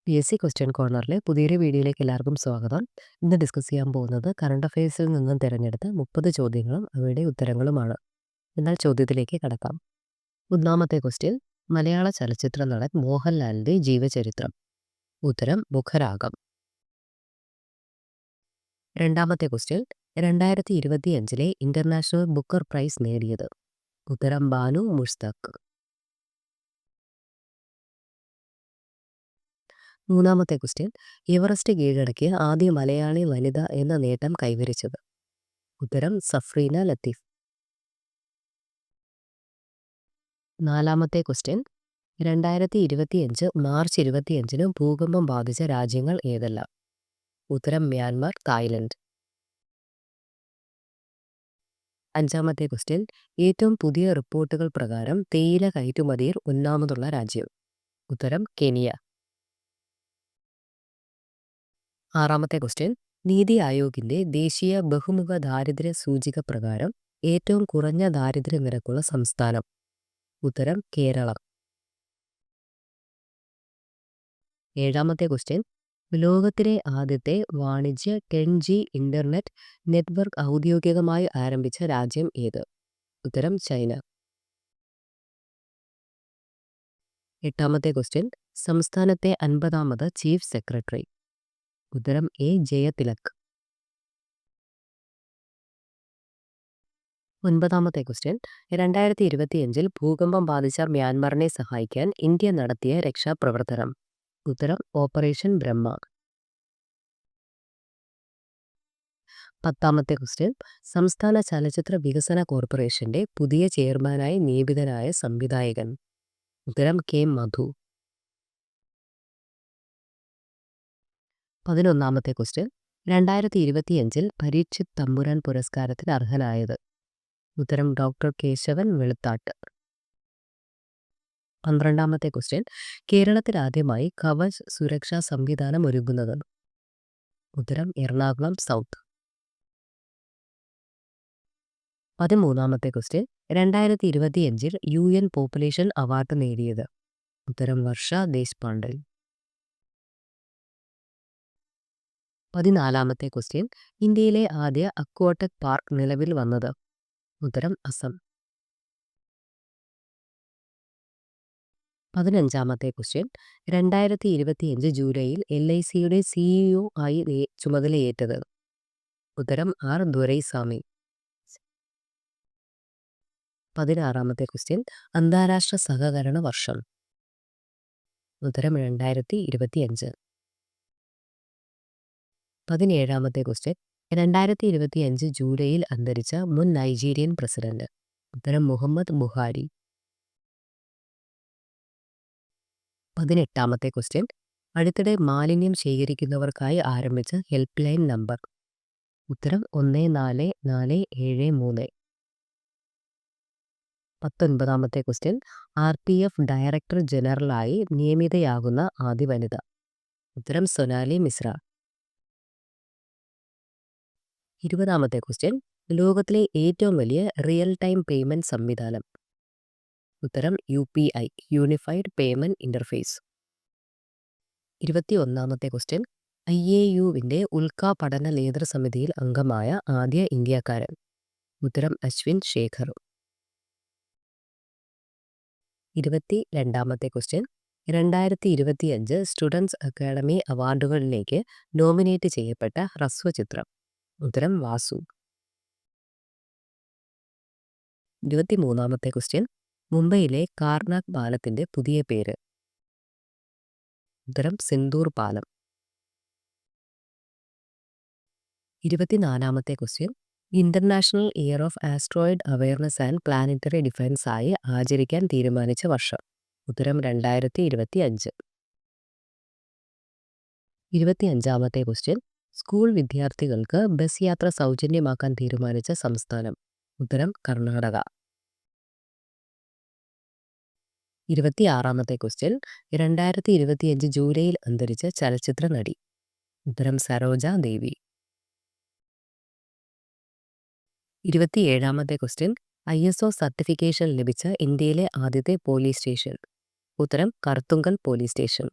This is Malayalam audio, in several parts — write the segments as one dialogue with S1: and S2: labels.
S1: PSC ക്വസ്റ്റ്യൻ കോർണറിലെ പുതിയൊരു വീഡിയോയിലേക്ക് എല്ലാവർക്കും സ്വാഗതം. ഇന്ന് ഡിസ്കസ് ചെയ്യാൻ പോകുന്നത് കറണ്ട് അഫയേഴ്സിൽ നിന്നും തിരഞ്ഞെടുത്ത 30 ചോദ്യങ്ങളും അവയുടെ ഉത്തരങ്ങളുമാണ്. എന്നാൽ ചോദ്യത്തിലേക്ക് കടക്കാം. ഒന്നാമത്തെ ക്വസ്റ്റ്യൻ, മലയാള ചലച്ചിത്ര നടൻ മോഹൻലാലിന്റെ ജീവചരിത്രം. ഉത്തരം മുഖരാഗം. രണ്ടാമത്തെ ക്വസ്റ്റ്യൻ, 2025 ഇന്റർനാഷണൽ ബുക്കർ പ്രൈസ് നേടിയത്. ഉത്തരം ബാനു മുഷ്താഖ്. മൂന്നാമത്തെ ക്വസ്റ്റ്യൻ, എവറസ്റ്റ് കീഴടക്കിയ ആദ്യ മലയാളി വനിത എന്ന നേട്ടം കൈവരിച്ചത്. ഉത്തരം സഫ്രീന ലത്തീഫ്. നാലാമത്തെ ക്വസ്റ്റ്യൻ, 2025 മാർച്ച് 25 ഭൂകമ്പം ബാധിച്ച രാജ്യങ്ങൾ ഏതെല്ലാം. ഉത്തരം മ്യാൻമാർ, തായ്ലൻഡ്. അഞ്ചാമത്തെ ക്വസ്റ്റ്യൻ, ഏറ്റവും പുതിയ റിപ്പോർട്ടുകൾ പ്രകാരം തേയില കയറ്റുമതിയിൽ ഒന്നാമതുള്ള രാജ്യം. ഉത്തരം കെനിയ. ആറാമത്തെ ക്വസ്റ്റ്യൻ, നീതി ആയോഗിന്റെ ദേശീയ ബഹുമുഖ ദാരിദ്ര്യ സൂചിക പ്രകാരം ഏറ്റവും കുറഞ്ഞ ദാരിദ്ര്യ നിരക്കുള്ള സംസ്ഥാനം. ഉത്തരം കേരളം. ഏഴാമത്തെ ക്വസ്റ്റ്യൻ, ലോകത്തിലെ ആദ്യത്തെ വാണിജ്യ 10G ഇന്റർനെറ്റ് നെറ്റ്വർക്ക് ഔദ്യോഗികമായി ആരംഭിച്ച രാജ്യം ഏത്. ഉത്തരം ചൈന. എട്ടാമത്തെ ക്വസ്റ്റ്യൻ, സംസ്ഥാനത്തെ 50ാമത് ചീഫ് സെക്രട്ടറി. ഉത്തരം എ ജയതിലക്. ഒൻപതാമത്തെ ക്വസ്റ്റ്യൻ, 2025 ഭൂകമ്പം ബാധിച്ച മ്യാൻമറിനെ സഹായിക്കാൻ ഇന്ത്യ നടത്തിയ രക്ഷാപ്രവർത്തനം. ഉത്തരം ഓപ്പറേഷൻ ബ്രഹ്മ. പത്താമത്തെ ക്വസ്റ്റ്യൻ, സംസ്ഥാന ചലച്ചിത്ര വികസന കോർപ്പറേഷന്റെ പുതിയ ചെയർമാനായി നിയമിതനായ സംവിധായകൻ. ഉത്തരം കെ മധു. 11ാമത്തെ ക്വസ്റ്റ്യൻ, 2025 പരീക്ഷിത് തമ്പുരാൻ പുരസ്കാരത്തിന് അർഹനായത്. ഉത്തരം ഡോക്ടർ കേശവൻ വെളുത്താട്ട്. 12ാമത്തെ ക്വസ്റ്റ്യൻ, കേരളത്തിൽ ആദ്യമായി കവച് സുരക്ഷാ സംവിധാനം ഒരുങ്ങുന്നത്. ഉത്തരം എറണാകുളം സൗത്ത്. 13ാമത്തെ ക്വസ്റ്റ്യൻ, 2025 UN പോപ്പുലേഷൻ അവാർഡ് നേടിയത്. ഉത്തരം വർഷ ദേശ്പാണ്ഡെ. 14ാമത്തെ ക്വസ്റ്റ്യൻ, ഇന്ത്യയിലെ ആദ്യ അക്വാട്ടിക് പാർക്ക് നിലവിൽ വന്നത്. ഉത്തരം അസം. 15ാമത്തെ ക്വസ്റ്റ്യൻ, 2025 ജൂലൈയിൽ LICയുടെ CEO ആയി ചുമതലയേറ്റത്. ഉത്തരം ആർ ദുരൈസ്വാമി. 16ാമത്തെ ക്വസ്റ്റ്യൻ, അന്താരാഷ്ട്ര സഹകരണ വർഷം. ഉത്തരം 2025. 17ാമത്തെ ക്വസ്റ്റ്യൻ, 2025 ജൂലൈയിൽ അന്തരിച്ച മുൻ നൈജീരിയൻ പ്രസിഡന്റ്. ഉത്തരം മുഹമ്മദ് ബുഹാരി. 18ാമത്തെ ക്വസ്റ്റ്യൻ, അടുത്തിടെ മാലിന്യം ശേഖരിക്കുന്നവർക്കായി ആരംഭിച്ച ഹെൽപ്പ് ലൈൻ നമ്പർ. ഉത്തരം 14473. 19ാമത്തെ ക്വസ്റ്റ്യൻ, RPF ഡയറക്ടർ ജനറലായി നിയമിതയാകുന്ന ആദ്യ വനിത. ഉത്തരം സൊനാലി മിശ്ര. 20ാമത്തെ ക്വസ്റ്റ്യൻ, ലോകത്തിലെ ഏറ്റവും വലിയ റിയൽ ടൈം പേയ്മെന്റ് സംവിധാനം. ഉത്തരം UPI, യൂണിഫൈഡ് പേയ്മെന്റ് ഇന്റർഫേസ്. 21ാമത്തെ ക്വസ്റ്റ്യൻ, IAUവിന്റെ ഉൽക്കാ പഠന നേതൃസമിതിയിൽ അംഗമായ ആദ്യ ഇന്ത്യക്കാരൻ. ഉത്തരം അശ്വിൻ ശേഖർ. 22ാമത്തെ ക്വസ്റ്റ്യൻ, 2025 സ്റ്റുഡൻസ് അക്കാഡമി അവാർഡുകളിലേക്ക് നോമിനേറ്റ് ചെയ്യപ്പെട്ട ഹ്രസ്വചിത്രം. ഉത്തരം വാസു. 23ാമത്തെ ക്വസ്റ്റ്യൻ, മുംബൈയിലെ കാർനാക് പാലത്തിന്റെ പുതിയ പേര്. ഉത്തരം സിന്ദൂർ പാലം. 24ാമത്തെ question, international year of asteroid awareness and planetary defence ആയി ആചരിക്കാൻ തീരുമാനിച്ച വർഷം. ഉത്തരം 2025. 25ാമത്തെ ക്വസ്റ്റ്യൻ, സ്കൂൾ വിദ്യാർത്ഥികൾക്ക് ബസ് യാത്ര സൗജന്യമാക്കാൻ തീരുമാനിച്ച സംസ്ഥാനം. ഉത്തരം കർണാടക. 26ാമത്തെ ക്വസ്റ്റ്യൻ, 2025 ജൂലൈയിൽ അന്തരിച്ച ചലച്ചിത്ര നടി. ഉത്തരം സരോജ ദേവി. 27ാമത്തെ ക്വസ്റ്റ്യൻ, ISO സർട്ടിഫിക്കേഷൻ ലഭിച്ച ഇന്ത്യയിലെ ആദ്യത്തെ പോലീസ് സ്റ്റേഷൻ. ഉത്തരം കർത്തുങ്കൽ പോലീസ് സ്റ്റേഷൻ.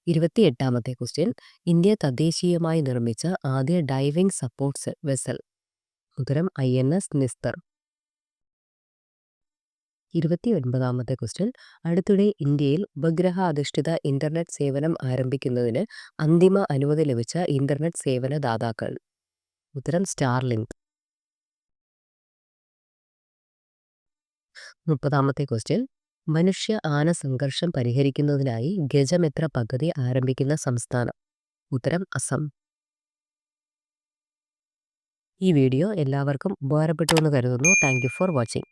S1: 28-ാമത്തെ ക്വസ്റ്റ്യൻ. ഇന്ത്യ തദ്ദേശീയമായി നിർമ്മിച്ച ആദ്യ ഡൈവിംഗ് സപ്പോർട്ട് വെസൽ. ഉത്തരം INS നിസ്തർ. 29-ാമത്തെ ക്വസ്റ്റ്യൻ. അടുത്തിടെ ഇന്ത്യയിൽ ഉപഗ്രഹ അധിഷ്ഠിത ഇന്റർനെറ്റ് സേവനം ആരംഭിക്കുന്നതിന് അന്തിമ അനുമതി ലഭിച്ച ഇന്റർനെറ്റ് സേവന ദാതാക്കൾ. ഉത്തരം സ്റ്റാർലിങ്ക്. 30-ാമത്തെ ക്വസ്റ്റ്യൻ. മനുഷ്യ ആന സംഘർഷം പരിഹരിക്കുന്നതിനായി ഗജമിത്ര പദ്ധതി ആരംഭിക്കുന്ന സംസ്ഥാനം. ഉത്തരം അസം. ഈ വീഡിയോ എല്ലാവർക്കും ഉപകാരപ്പെട്ടു എന്ന് കരുതുന്നു. Thank you for watching.